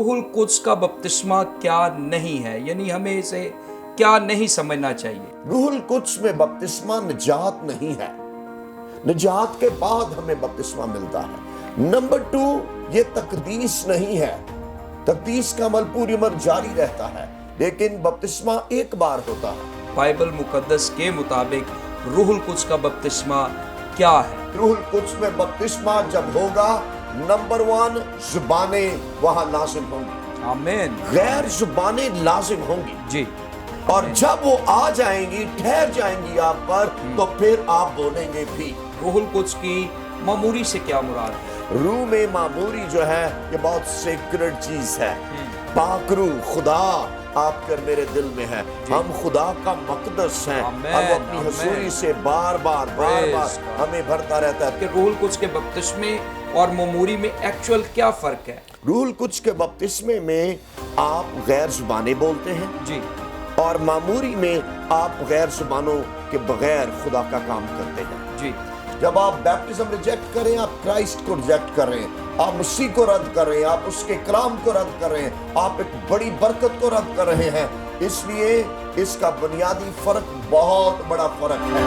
روح القدس کا بپتسمہ کیا نہیں ہے، یعنی ہمیں اسے کیا نہیں سمجھنا چاہیے؟ روح القدس میں بپتسمہ نجات نہیں ہے، نجات کے بعد ہمیں بپتسمہ ملتا ہے۔ نمبر 2، یہ تقدیس نہیں ہے، تقدیس کا عمل پوری عمر جاری رہتا ہے، لیکن بپتسمہ ایک بار ہوتا ہے۔ بائبل مقدس کے مطابق روح القدس کا بپتسمہ کیا ہے؟ روح القدس میں بپتسمہ جب ہوگا، نمبر 1، زبانیں وہاں لازم ہوں گی، آمین، غیر زبانیں لازم ہوں گی، جی، اور جب وہ آ جائیں گی، ٹھہر جائیں گی آپ پر، تو پھر آپ بولیں گے بھی۔ روح القدس کی معموری سے کیا مراد ہے؟ روح میں معموری جو ہے یہ بہت سیکرڈ چیز ہے، پاک روح خدا آپ کر میرے دل میں ہے، ہم خدا کا مقدس ہیں، ہم اپنی حضوری سے بار بار ہمیں بھرتا رہتا ہے۔ کہ روح القدس کے بپتسمے اور معموری میں ایکچول کیا فرق ہے؟ روح القدس کے بپتسمے میں آپ غیر زبانیں بولتے ہیں، جی، اور معموری میں آپ غیر زبانوں کے بغیر خدا کا کام کرتے ہیں۔ جی، جب آپ بیپٹزم ریجیکٹ کریں، آپ کرائسٹ کو ریجیکٹ کر رہے ہیں، آپ مسیح کو رد کر رہے ہیں، آپ اس کے کلام کو رد کر رہے ہیں، آپ ایک بڑی برکت کو رد کر رہے ہیں۔ اس لیے اس کا بنیادی فرق بہت بڑا فرق ہے۔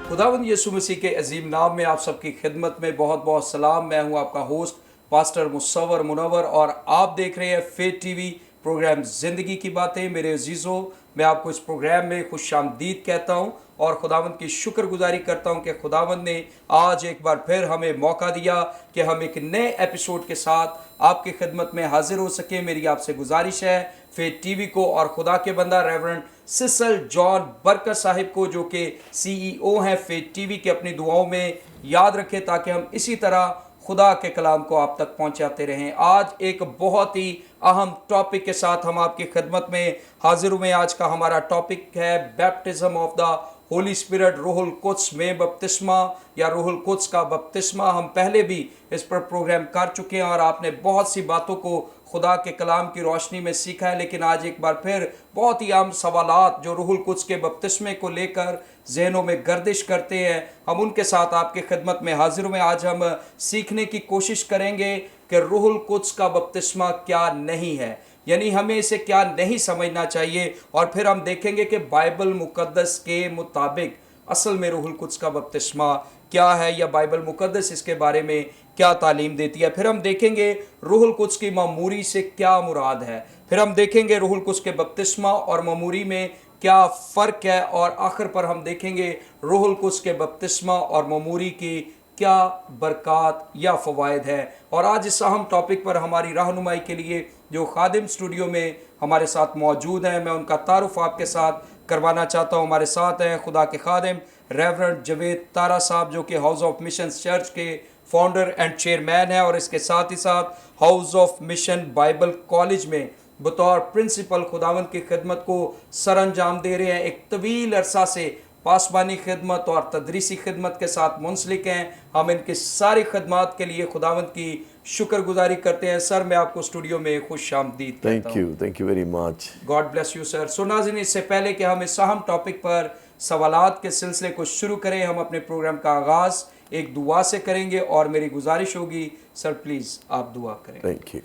خداوند یسوع مسیح کے عظیم نام میں آپ سب کی خدمت میں بہت بہت سلام۔ میں ہوں آپ کا ہوسٹ پاسٹر مصور منور، اور آپ دیکھ رہے ہیں فیتھ ٹی وی پروگرام زندگی کی باتیں۔ میرے عزیزوں، میں آپ کو اس پروگرام میں خوش آمدید کہتا ہوں اور خداوند کی شکر گزاری کرتا ہوں کہ خداوند نے آج ایک بار پھر ہمیں موقع دیا کہ ہم ایک نئے ایپیسوڈ کے ساتھ آپ کی خدمت میں حاضر ہو سکیں۔ میری آپ سے گزارش ہے فیتھ ٹی وی کو اور خدا کے بندہ ریورنڈ سسل جان برکت صاحب کو، جو کہ CEO ہیں فیتھ ٹی وی کے، اپنی دعاؤں میں یاد رکھیں تاکہ ہم اسی طرح خدا کے کلام کو آپ تک پہنچاتے رہیں۔ آج ایک بہت ہی اہم ٹاپک کے ساتھ ہم آپ کی خدمت میں حاضر ہوئے۔ آج کا ہمارا ٹاپک ہے baptism of the Holi spirit, روح القدس میں بپتسمہ یا روح القدس کا بپتسمہ۔ ہم پہلے بھی اس پر پروگرام کر چکے ہیں اور آپ نے بہت سی باتوں کو خدا کے کلام کی روشنی میں سیکھا ہے، لیکن آج ایک بار پھر بہت ہی اہم سوالات جو روح القدس کے بپتسمے کو لے کر ذہنوں میں گردش کرتے ہیں، ہم ان کے ساتھ آپ کی خدمت میں حاضر ہوئے۔ آج ہم سیکھنے کی کوشش کریں گے کہ روح القدس کا بپتسمہ کیا نہیں ہے، یعنی ہمیں اسے کیا نہیں سمجھنا چاہیے، اور پھر ہم دیکھیں گے کہ بائبل مقدس کے مطابق اصل میں روح القدس کا بپتسمہ کیا ہے، یا بائبل مقدس اس کے بارے میں کیا تعلیم دیتی ہے۔ پھر ہم دیکھیں گے روح القدس کی معموری سے کیا مراد ہے، پھر ہم دیکھیں گے روح القدس کے بپتسمہ اور معموری میں کیا فرق ہے، اور آخر پر ہم دیکھیں گے روح القدس کے بپتسمہ اور معموری کی کیا برکات یا فوائد ہے۔ اور آج اس اہم ٹاپک پر ہماری رہنمائی کے لیے جو خادم اسٹوڈیو میں ہمارے ساتھ موجود ہیں، میں ان کا تعارف آپ کے ساتھ کروانا چاہتا ہوں۔ ہمارے ساتھ ہیں خدا کے خادم ریورنڈ جاوید طارہ صاحب، جو کہ ہاؤس آف مشنز چرچ کے فاؤنڈر اینڈ چیئرمین ہیں، اور اس کے ساتھ ہی ساتھ house of mission Bible college میں بطور پرنسپل خداوند کی خدمت کو سر انجام دے رہے ہیں۔ ایک طویل عرصہ سے پاسبانی خدمت اور تدریسی خدمت کے ساتھ منسلک ہیں۔ ہم ان کی ساری خدمات کے لیے خداوند کی شکر گزاری کرتے ہیں۔ سر، میں آپ کو اسٹوڈیو میں خوش آمدید کہتا ہوں۔ Thank you very much. God bless you sir. So ناظرین، اس سے پہلے کہ ہم اس اہم ٹاپک پر سوالات کے سلسلے کو شروع کریں، ہم اپنے پروگرام کا آغاز ایک دعا سے کریں گے، اور میری گزارش ہوگی سر پلیز آپ دعا کریں۔ Thank you.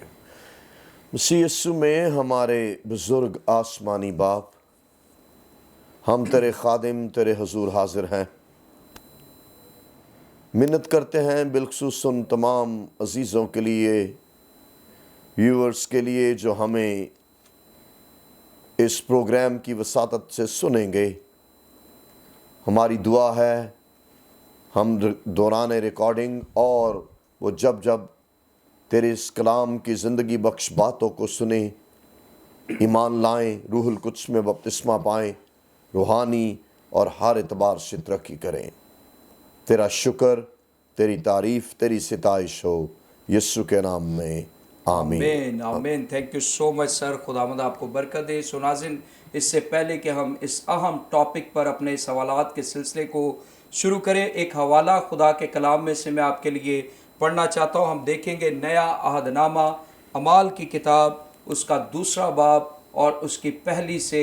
مسیح یسوع میں ہمارے بزرگ آسمانی باپ، ہم تیرے خادم تیرے حضور حاضر ہیں، منت کرتے ہیں بالخصوص ان تمام عزیزوں کے لیے، ویورز کے لیے جو ہمیں اس پروگرام کی وساطت سے سنیں گے۔ ہماری دعا ہے ہم دوران ریکارڈنگ اور وہ جب تیرے اس کلام کی زندگی بخش باتوں کو سنیں، ایمان لائیں، روح القدس میں بپتسمہ پائیں، روحانی اور ہر اعتبار سے ترقی کریں۔ تیرا شکر، تیری تعریف، تیری ستائش ہو، یسوع کے نام میں آمین۔ آمین آمین۔ تھینک یو سو مچ سر، خداوند آپ کو برکت دے۔ سو ناظرین، اس سے پہلے کہ ہم اس اہم ٹاپک پر اپنے سوالات کے سلسلے کو شروع کریں، ایک حوالہ خدا کے کلام میں سے میں آپ کے لیے پڑھنا چاہتا ہوں۔ ہم دیکھیں گے نیا عہد نامہ، اعمال کی کتاب، اس کا 2 باب اور اس کی 1 سے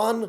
1,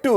2,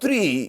3,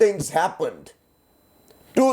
things happened। 2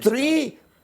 3,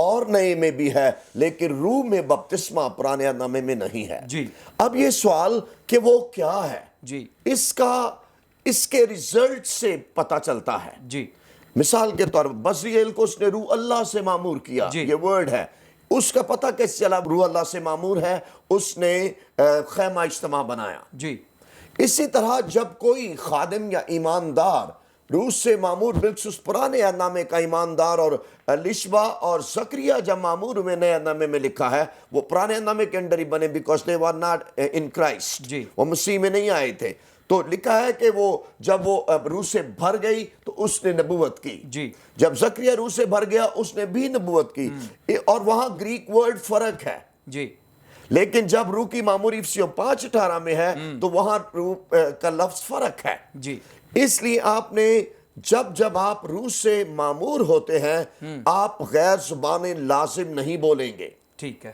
اور نئے میں بھی ہے لیکن روح میں بپتسمہ پرانے نامے میں نہیں ہے. جی. اب یہ سوال کہ وہ کیا ہے, جی. اس کے ریزلٹ سے پتہ چلتا ہے. جی. مثال کے طور پر بزریل کو اس نے روح اللہ سے معمور کیا, جی. یہ ورڈ ہے. اس کا پتہ کیسے چلا روح اللہ سے معمور ہے؟ اس نے خیمہ اجتماع بنایا. جی. اسی طرح جب کوئی خادم یا ایماندار روح سے معمور, بالخصوص پرانے نامے کا ایماندار, اور لشبا اور زکریا جب معمور ہوئے نئے نامے میں لکھا ہے, وہ پرانے نامے کے اندر ہی بنے because they were not in Christ. جی. وہ مسیح میں نہیں آئے تھے. تو لکھا ہے کہ وہ جب وہ روح سے بھر گئی تو اس نے نبوت کی. جی. جب زکریا روح سے بھر گیا اس نے بھی نبوت کی. اور وہاں گریک ورڈ فرق ہے. جی. لیکن جب روح کی معموری افسیوں 5:18 میں ہے تو وہاں روح کا لفظ فرق ہے. جی. اس لیے آپ نے جب آپ روح سے معمور ہوتے ہیں آپ غیر زبانیں لازم نہیں بولیں گے. ٹھیک ہے.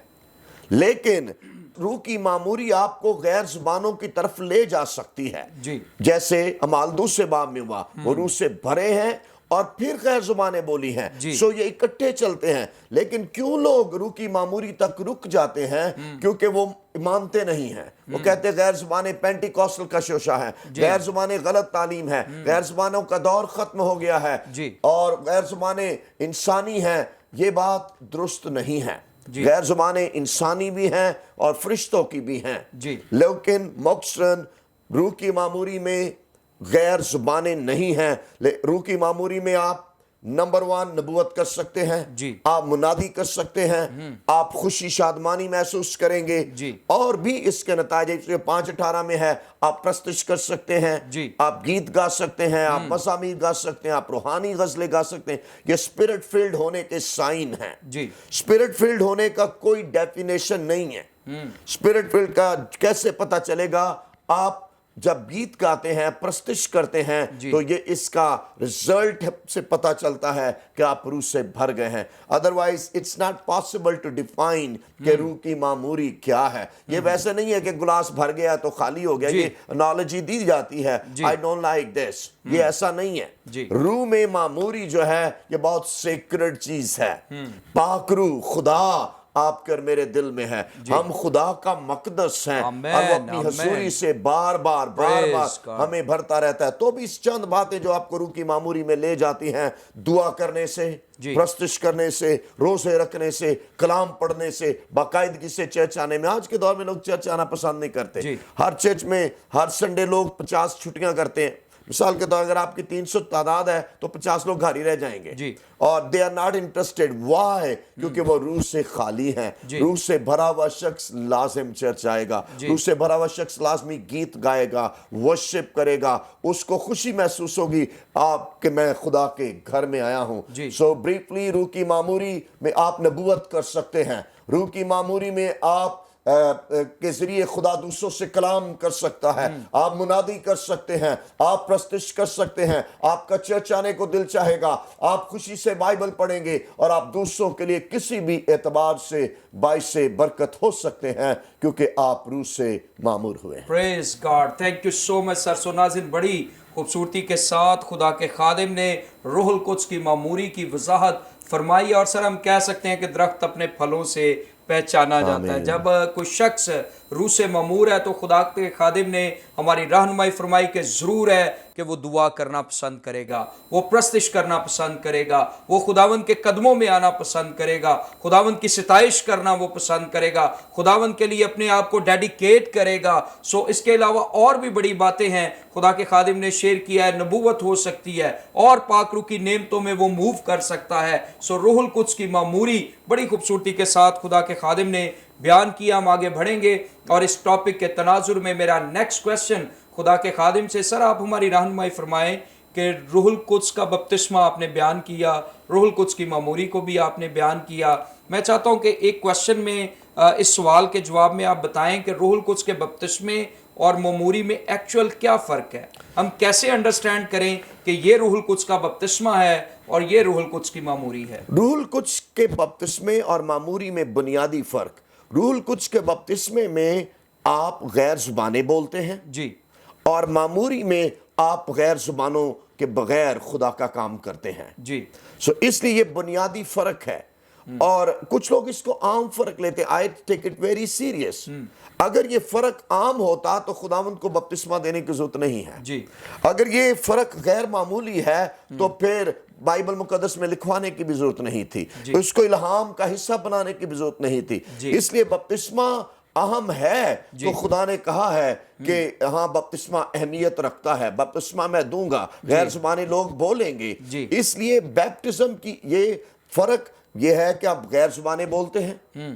لیکن روح کی معموری آپ کو غیر زبانوں کی طرف لے جا سکتی ہے. جی. جیسے اعمال 2 سے باب میں ہوا, وہ روح سے بھرے ہیں اور پھر غیر زبانیں بولی ہیں. سو یہ اکٹھے چلتے ہیں. لیکن کیوں لوگ روح کی معموری تک رک جاتے ہیں؟ کیونکہ وہ مانتے نہیں ہیں. وہ کہتے ہیں غیر زبانیں پینٹیکوسٹل کا شوشہ ہے, غیر زبانیں غلط تعلیم ہے, غیر زبانوں کا دور ختم ہو گیا ہے, اور غیر زبانیں انسانی ہیں. یہ بات درست نہیں ہے. غیر زبانیں انسانی بھی ہیں اور فرشتوں کی بھی ہیں. لیکن مکثراً روح کی معموری میں غیر زبانیں نہیں ہیں. روح کی معموری میں آپ نمبر 1 نبوت کر سکتے ہیں, آپ منادی کر سکتے ہیں, آپ خوشی شادمانی محسوس کریں گے, اور بھی اس کے نتائج 5:18 میں ہے. آپ پرستش کر سکتے ہیں, آپ گیت گا سکتے ہیں, آپ مزامیر گا سکتے ہیں, آپ روحانی غزلیں گا سکتے ہیں. یہ اسپرٹ فیلڈ ہونے کے سائن ہیں. اسپرٹ فیلڈ ہونے کا کوئی ڈیفینیشن نہیں ہے. اسپرٹ فیلڈ کا کیسے پتہ چلے گا؟ آپ جب گیت گاتے ہیں, پرستش کرتے ہیں, تو یہ اس کا رزلٹ سے پتہ چلتا ہے کہ آپ روح سے بھر گئے ہیں. Otherwise it's not possible to define کہ روح کی معموری کیا ہے. یہ ویسے نہیں ہے کہ گلاس بھر گیا تو خالی ہو گیا. یہ انالوجی دی جاتی ہے. I don't like this. یہ ایسا نہیں ہے. روح میں معموری جو ہے یہ بہت سیکرڈ چیز ہے. پاک روح خدا آپ کر میرے دل میں ہے. ہم خدا کا مقدس ہیں, اور وہ اپنی حضوری سے بار بار ہمیں بھرتا رہتا ہے. تو بھی اس چند باتیں جو آپ کو روح کی معموری میں لے جاتی ہیں, دعا کرنے سے, پرستش کرنے سے, روزے رکھنے سے, کلام پڑھنے سے, باقاعدگی سے چرچ آنے میں. آج کے دور میں لوگ چرچ آنا پسند نہیں کرتے. ہر چرچ میں ہر سنڈے لوگ 50 چھٹیاں کرتے ہیں. مثال کے طور اگر آپ کی 300 تعداد ہے تو 50 لوگ گھر ہی رہ جائیں گے. اور they are not interested. Why? کیونکہ وہ روح سے خالی ہیں. روح سے بھرا ہوا شخص لازم چرچ آئے گا. روح سے بھرا ہوا شخص لازمی گیت گائے گا, ورشپ کرے گا. اس کو خوشی محسوس ہوگی آپ کہ میں خدا کے گھر میں آیا ہوں. سو بریفلی روح کی معموری میں آپ نبوت کر سکتے ہیں. روح کی معموری میں آپ کے ذریعے خدا دوسروں سے کلام کر سکتا ہے. آپ منادی کر سکتے ہیں, آپ پرستش کر سکتے ہیں, آپ کا چرچ آنے کو دل چاہے گا, آپ خوشی سے بائبل پڑھیں گے, اور آپ دوسروں کے لیے کسی بھی اعتبار سے باعث برکت ہو سکتے ہیں کیونکہ آپ روح سے معمور ہوئے ہیں. پریز God. Thank you so much sir. So ناظرین, بڑی خوبصورتی کے ساتھ خدا کے خادم نے روح القدس کی معموری کی وضاحت فرمائی. اور سر ہم کہہ سکتے ہیں کہ درخت اپنے پھلوں سے پہچانا جاتا ہے. جب کوئی شخص روح سے معمور ہے تو خدا کے خادم نے ہماری رہنمائی فرمائی کہ ضرور ہے کہ وہ دعا کرنا پسند کرے گا, وہ پرستش کرنا پسند کرے گا, وہ خداوند کے قدموں میں آنا پسند کرے گا, خداوند کی ستائش کرنا وہ پسند کرے گا, خداوند کے لیے اپنے آپ کو ڈیڈیکیٹ کرے گا. سو اس کے علاوہ اور بھی بڑی باتیں ہیں خدا کے خادم نے شیئر کیا ہے. نبوت ہو سکتی ہے اور پاک روح کی نعمتوں میں وہ موو کر سکتا ہے. سو روح القدس کی معموری بڑی خوبصورتی کے ساتھ خدا کے خادم نے بیان کیا. ہم آگے بڑھیں گے اور اس ٹاپک کے تناظر میں میرا نیکسٹ کویسچن خدا کے خادم سے, سر آپ ہماری رہنمائی فرمائیں کہ روح القدس کا بپتسمہ آپ نے بیان کیا, روح القدس کی معموری کو بھی آپ نے بیان کیا. میں چاہتا ہوں کہ ایک کویسچن میں اس سوال کے جواب میں آپ بتائیں کہ روح القدس کے بپتسمے اور معموری میں ایکچوئل کیا فرق ہے. ہم کیسے انڈرسٹینڈ کریں کہ یہ روح القدس کا بپتسمہ ہے اور یہ روح القدس کی معموری ہے. روح القدس کے بپتسمے اور معموری میں بنیادی فرق. روح القدس کے بپتسمے میں آپ غیر زبانیں بولتے ہیں, اور معموری میں آپ غیر زبانوں کے بغیر خدا کا کام کرتے ہیں. سو اس لیے یہ بنیادی فرق ہے. اور کچھ لوگ اس کو عام فرق لیتے ہیں. I take it very serious. اگر یہ فرق عام ہوتا تو خداوند کو بپتسمہ دینے کی ضرورت نہیں ہے. جی. اگر یہ فرق غیر معمولی ہے تو پھر بائبل مقدس میں لکھوانے کی بھی ضرورت نہیں تھی. اس کو الہام کا حصہ بنانے کی بھی ضرورت نہیں تھی. اس لیے بپتسمہ اہم ہے تو خدا نے کہا ہے کہ ہاں بپتسمہ اہمیت رکھتا ہے. بپتسمہ میں دوں گا, غیر زبانی لوگ بولیں گے. اس لیے بیپٹزم کی یہ فرق یہ ہے کہ آپ غیر زبانیں بولتے ہیں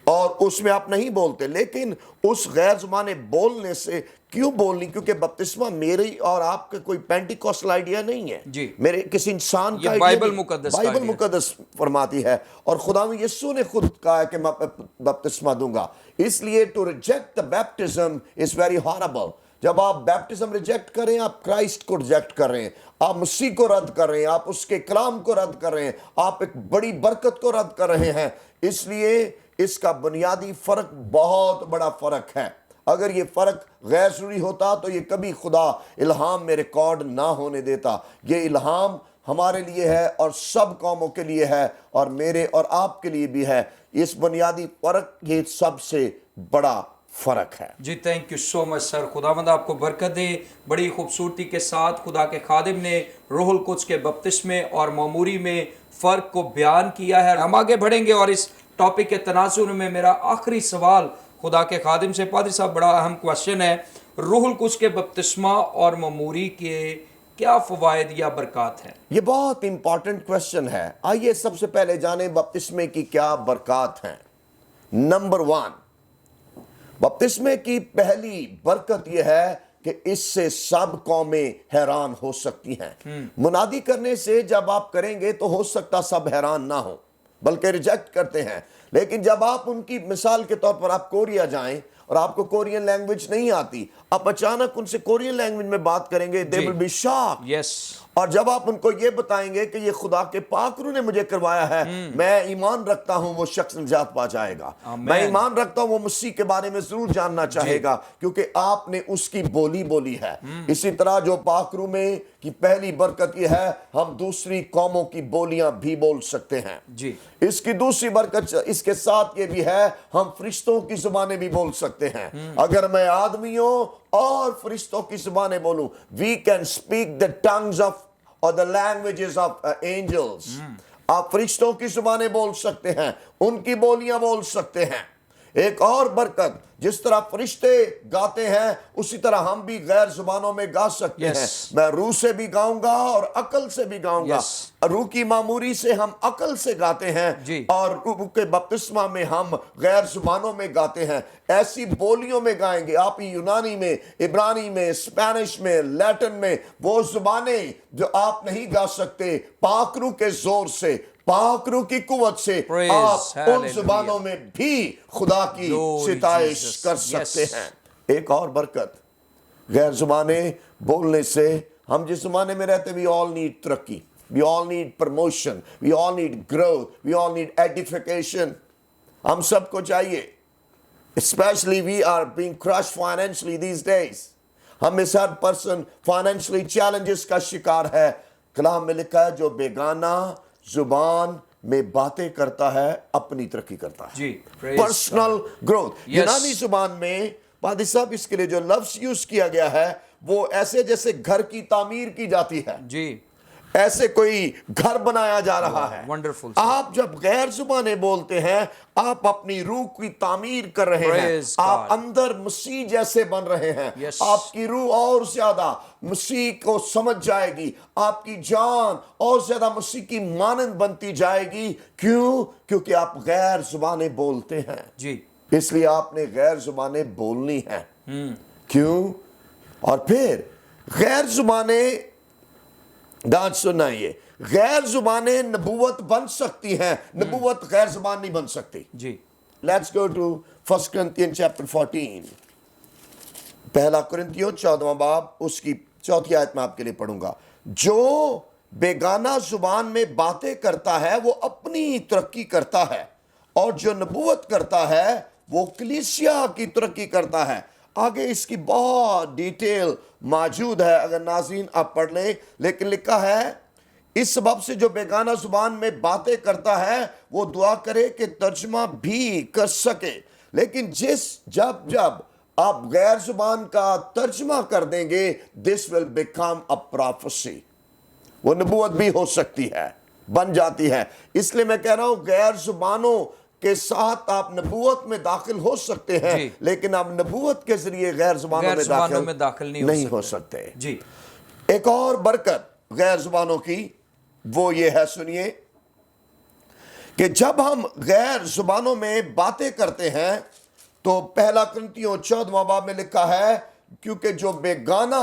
اور اس میں آپ نہیں بولتے, لیکن اس غیر زبانیں بولنے سے کیوں بولنی؟ کیونکہ بپتسمہ میری اور آپ کا کوئی پینٹیکوسٹل آئیڈیا نہیں ہے, میرے کسی انسان کا آئیڈیا نہیں. بائبل مقدس فرماتی ہے اور خداوند یسوع نے خود کہا ہے کہ میں بپتسمہ دوں گا. اس لیے to reject the baptism is very horrible. جب آپ بیپٹزم ریجیکٹ کریں آپ کرائسٹ کو ریجیکٹ کر رہے ہیں, آپ مسیح کو رد کر رہے ہیں, آپ اس کے کلام کو رد کر رہے ہیں, آپ ایک بڑی برکت کو رد کر رہے ہیں. اس لیے اس کا بنیادی فرق بہت بڑا فرق ہے. اگر یہ فرق غیر ضروری ہوتا تو یہ کبھی خدا الہام میں ریکارڈ نہ ہونے دیتا. یہ الہام ہمارے لیے ہے اور سب قوموں کے لیے ہے اور میرے اور آپ کے لیے بھی ہے. اس بنیادی فرق یہ سب سے بڑا فرق ہے. جی تھینک یو سو مچ سر. خداوند آپ کو برکت دے. بڑی خوبصورتی کے ساتھ خدا کے خادم نے روح القدس کے بپتسمے اور معموری میں فرق کو بیان کیا ہے. ہم آگے بڑھیں گے اور اس ٹاپک کے تناظر میں میرا آخری سوال خدا کے خادم سے, پادری صاحب بڑا اہم کوشچن ہے, روح القدس کے بپتسمہ اور معموری کے کیا فوائد یا برکات ہیں؟ یہ بہت امپورٹنٹ کوشچن ہے. آئیے سب سے پہلے جانیں بپتسمے کی کیا برکات ہیں. نمبر 1, بپتسمے کی پہلی برکت یہ ہے کہ اس سے سب قومیں حیران ہو سکتی ہیں. منادی کرنے سے جب آپ کریں گے تو ہو سکتا سب حیران نہ ہو بلکہ ریجیکٹ کرتے ہیں, لیکن جب آپ ان کی مثال کے طور پر آپ کوریا جائیں اور آپ کو کورین لینگویج نہیں آتی, آپ اچانک ان سے کورین لینگویج میں بات کریں گے, they will be shocked. یس. اور جب آپ ان کو یہ بتائیں گے کہ یہ خدا کے پاک روح نے مجھے کروایا ہے, میں ایمان رکھتا ہوں وہ شخص نجات پا جائے گا. میں ایمان رکھتا ہوں وہ مسیح کے بارے میں ضرور جاننا چاہے گا کیونکہ آپ نے اس کی بولی بولی ہے. اسی طرح جو پاک روح میں کی پہلی برکت یہ ہے, ہم دوسری قوموں کی بولیاں بھی بول سکتے ہیں. جی. اس کی دوسری برکت اس کے ساتھ یہ بھی ہے, ہم فرشتوں کی زبانیں بھی بول سکتے ہیں. اگر میں آدمیوں اور فرشتوں کی زبانیں بولوں, we can speak the tongues of or the languages of angels. آپ فرشتوں کی زبانیں بول سکتے ہیں, ان کی بولیاں بول سکتے ہیں. ایک اور برکت, جس طرح فرشتے گاتے ہیں اسی طرح ہم بھی غیر زبانوں میں گا سکتے ہیں. میں روح سے بھی گاؤں گا اور عقل سے بھی گاؤں گا. روح کی معموری سے ہم عقل سے گاتے ہیں اور روح کے بپتسمہ میں ہم غیر زبانوں میں گاتے ہیں. ایسی بولیوں میں گائیں گے آپ, یونانی میں, عبرانی میں, اسپینش میں, لیٹن میں, وہ زبانیں جو آپ نہیں گا سکتے, پاک روح کے زور سے, پاک روح کی قوت سے آپ ان زبانوں میں بھی خدا کی ستائش کر سکتے ہیں. ایک اور برکت, غیر زبانیں بولنے سے ہم جس زمانے میں رہتے, we all need ترقی, we all need promotion, we all need growth, we all need edification. ہم سب کو چاہیے, especially we are being crushed financially these days. ہم میں سے ہر پرسن فائنینشلی چیلنجز کا شکار ہے. کلام میں لکھا ہے جو بیگانہ زبان میں باتیں کرتا ہے اپنی ترقی کرتا ہے. جی. Personal growth. یونانی زبان میں پادری صاحب اس کے لیے جو لفظ یوز کیا گیا ہے وہ ایسے جیسے گھر کی تعمیر کی جاتی ہے, جی, ایسے کوئی گھر بنایا جا رہا ہے. ونڈرفل. آپ جب غیر زبانیں بولتے ہیں آپ اپنی روح کی تعمیر کر رہے ہیں, آپ اندر مسیح جیسے بن رہے ہیں. آپ کی روح اور زیادہ مسیح کو سمجھ جائے گی, آپ کی جان اور زیادہ مسیح کی مانند بنتی جائے گی. کیوں؟ کیونکہ آپ غیر زبانیں بولتے ہیں. جی. اس لیے آپ نے غیر زبانیں بولنی ہیں. کیوں؟ اور پھر غیر زبانیں, دانت سننا, یہ غیر زبانیں نبوت بن سکتی ہیں, نبوت غیر زبان نہیں بن سکتی. جی. Let's go to 1 Corinthians chapter 14. پہلا کرنتھیوں 14واں باب اس کی 4 آیت میں آپ کے لیے پڑھوں گا. جو بیگانہ زبان میں باتیں کرتا ہے وہ اپنی ترقی کرتا ہے, اور جو نبوت کرتا ہے وہ کلیسیا کی ترقی کرتا ہے. آگے اس کی بہت ڈیٹیل موجود ہے, اگر ناظرین آپ پڑھ لیں, لیکن لکھا ہے اس سبب سے جو بیگانہ زبان میں باتیں کرتا ہے وہ دعا کرے کہ ترجمہ بھی کر سکے. لیکن جب آپ غیر زبان کا ترجمہ کر دیں گے, this will become a prophecy. وہ نبوت بھی ہو سکتی ہے, بن جاتی ہے. اس لیے میں کہہ رہا ہوں غیر زبانوں کے ساتھ آپ نبوت میں داخل ہو سکتے ہیں, جی. لیکن آپ نبوت کے ذریعے غیر زبانوں میں داخل نہیں ہو سکتے. جی. ایک اور برکت غیر زبانوں کی وہ یہ ہے, سنیے, کہ جب ہم غیر زبانوں میں باتیں کرتے ہیں تو پہلا کرنتیوں 14واں باب میں لکھا ہے, کیونکہ جو بیگانہ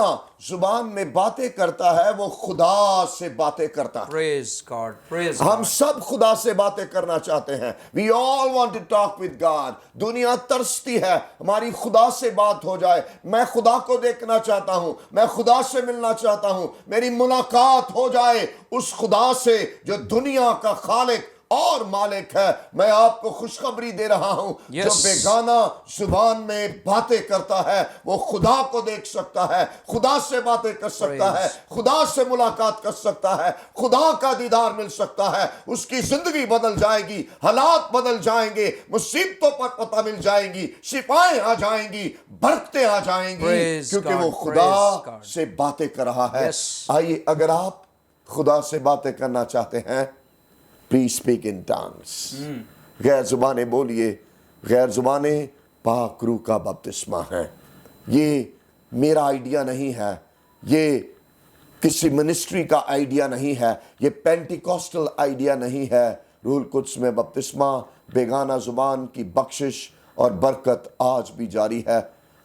زبان میں باتیں کرتا ہے وہ خدا سے باتیں کرتا ہے. Praise God, praise ہم God. سب خدا سے باتیں کرنا چاہتے ہیں. We all want to talk with God. دنیا ترستی ہے ہماری خدا سے بات ہو جائے. میں خدا کو دیکھنا چاہتا ہوں, میں خدا سے ملنا چاہتا ہوں, میری ملاقات ہو جائے اس خدا سے جو دنیا کا خالق اور مالک ہے. میں آپ کو خوشخبری دے رہا ہوں, جو بیگانہ زبان میں باتیں کرتا ہے وہ خدا کو دیکھ سکتا ہے, خدا سے باتیں کر سکتا ہے, خدا سے ملاقات کر سکتا ہے, خدا کا دیدار مل سکتا ہے. اس کی زندگی بدل جائے گی, حالات بدل جائیں گے, مصیبتوں پر پتہ مل جائیں گی, شفائیں آ جائیں گی, برکتیں آ جائیں گی, کیونکہ وہ خدا سے باتیں کر رہا ہے. آئیے, اگر آپ خدا سے باتیں کرنا چاہتے ہیں, please speak in tongues. غیر زبانیں بولیے. غیر زبانیں پاک روح کا بپتسمہ ہے. یہ میرا آئیڈیا نہیں ہے, یہ کسی منسٹری کا آئیڈیا نہیں ہے, یہ پینٹیکوسٹل آئیڈیا نہیں ہے. روح القدس میں بپتسمہ, بیگانہ زبان کی بخشش اور برکت آج بھی جاری ہے.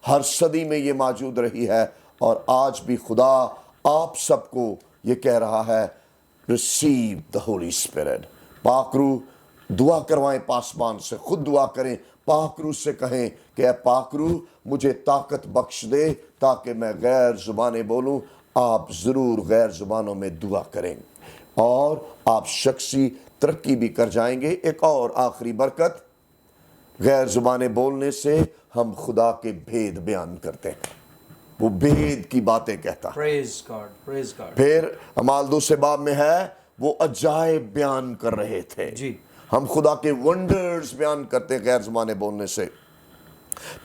ہر صدی میں یہ موجود رہی ہے, اور آج بھی خدا آپ سب کو یہ کہہ رہا ہے, receive the Holy Spirit. پاک روح, دعا کروائیں پاسمان سے, خود دعا کریں, پاک روح سے کہیں کہ اے پاک روح مجھے طاقت بخش دے تاکہ میں غیر زبانیں بولوں. آپ ضرور غیر زبانوں میں دعا کریں اور آپ شخصی ترقی بھی کر جائیں گے. ایک اور آخری برکت, غیر زبانیں بولنے سے ہم خدا کے بھید بیان کرتے ہیں. وہ بھید کی باتیں کہتا ہے. Praise God, praise God. پھر اعمال 2 باب میں ہے, وہ عجائب بیان کر رہے تھے. جی. ہم خدا کے ونڈرز بیان کرتے ہیں غیر زبانیں بولنے سے.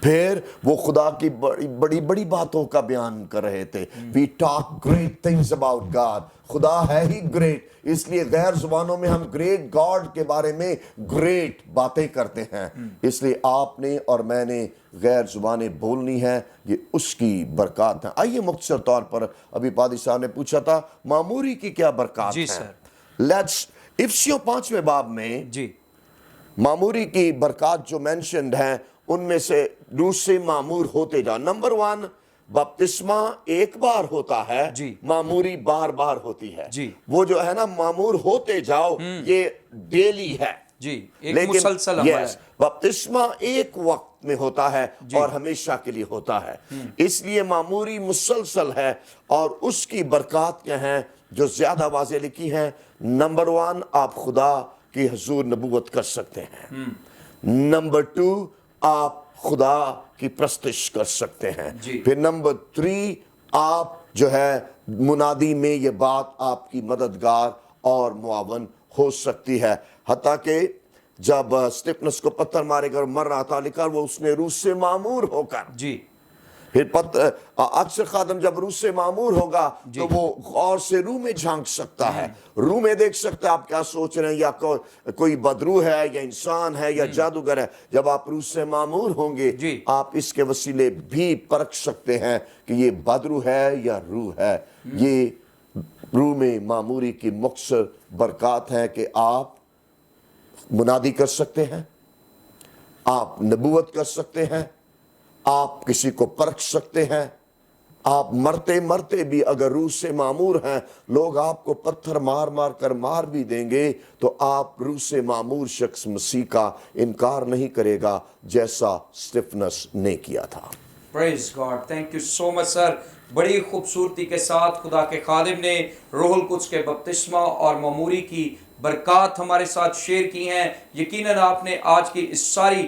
پھر وہ خدا کی بڑی بڑی باتوں کا بیان کر رہے تھے. We talk great things about God. خدا ہے ہی گریٹ, اس لیے غیر زبانوں میں ہم گریٹ گاڈ کے بارے میں گریٹ باتیں کرتے ہیں. اس لیے آپ نے اور میں نے غیر زبانیں بولنی ہے, یہ اس کی برکات ہیں. آئیے مختصر طور پر, ابھی پادری صاحب نے پوچھا تھا معموری کی کیا برکات ہیں. جی سر. لیٹس, افسیوں 5 باب میں جی. معموری کی برکات جو مینشنڈ ہیں ان میں سے روح سے معمور ہوتے جاؤ. نمبر 1, بپتسمہ ایک بار ہوتا ہے, جی. معموری بار بار ہوتی ہے. جی. وہ جو ہے نا معمور ہوتے جاؤ, یہ ڈیلی ہے. جی, ایک مسلسل عمل ہے. بپتسمہ ایک وقت میں ہوتا ہے اور ہمیشہ کے لیے ہوتا ہے. اس لیے معموری مسلسل ہے, اور اس کی برکات کیا ہیں جو زیادہ واضح لکھی ہیں. نمبر 1, آپ خدا کی حضور نبوت کر سکتے ہیں. نمبر 2, آپ خدا کی پرستش کر سکتے ہیں. پھر نمبر 3, آپ جو ہے منادی میں یہ بات آپ کی مددگار اور معاون ہو سکتی ہے. حتیٰ کہ جب اسٹیفنس کو پتھر مارے کر مر رہا تھا, لکھا وہ اس نے روح سے معمور ہو کر. جی. پھر اکثر خادم جب روح سے معمور ہوگا تو وہ غور سے روح میں جھانک سکتا ہے, روح میں دیکھ سکتا ہے آپ کیا سوچ رہے ہیں, یا کوئی بدروح ہے یا انسان ہے یا جادوگر ہے. جب آپ روح سے معمور ہوں گے آپ اس کے وسیلے بھی پرکھ سکتے ہیں کہ یہ بدروح ہے یا روح ہے. یہ روح میں معموری کی مختصر برکات ہیں کہ آپ منادی کر سکتے ہیں, آپ نبوت کر سکتے ہیں, آپ کسی کو پرکھ سکتے ہیں. آپ مرتے مرتے بھی اگر روح سے معمور ہیں, لوگ آپ کو پتھر مار مار کر مار بھی دیں گے تو آپ روح سے معمور شخص مسیح کا انکار نہیں کرے گا جیسا اسٹیفنس نے کیا تھا. پریز گاڈ, تھینک یو سو مچ سر. بڑی خوبصورتی کے ساتھ خدا کے خادم نے روح القدس کے بپتسمہ اور معموری کی برکات ہمارے ساتھ شیئر کی ہیں. یقیناً آپ نے آج کی اس ساری